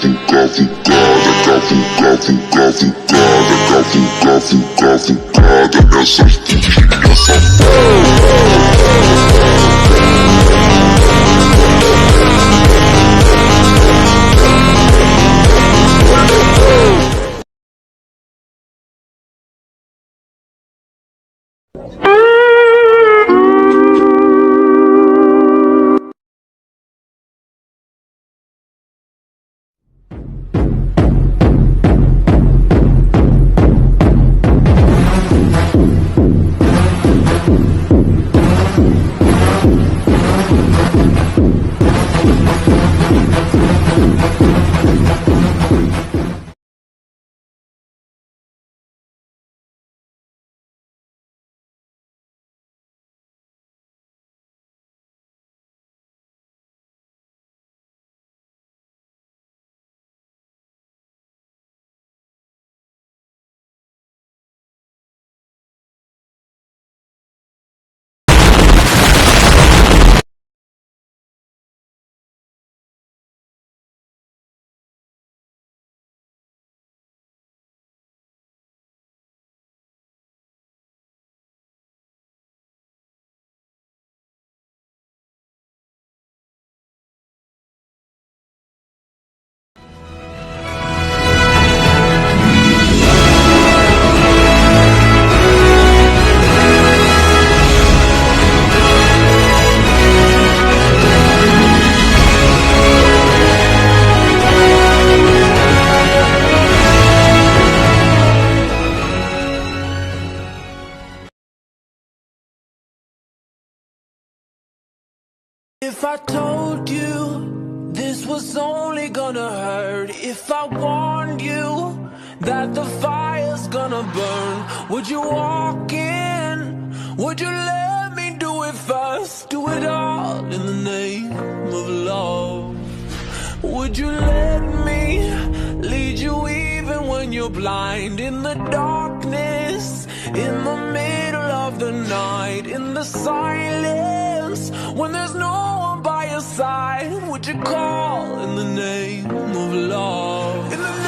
fucada nessas putinhas safadas. If I told you this was only gonna hurt, if I warned you that the fire's gonna burn, would you walk in? Would you let me do it first? Do it all in the name of love. Would you let me lead you even when you're blind? In the darkness, in the middle of the night, in the silence, when there's no one by your side, would you call in the name of love? In the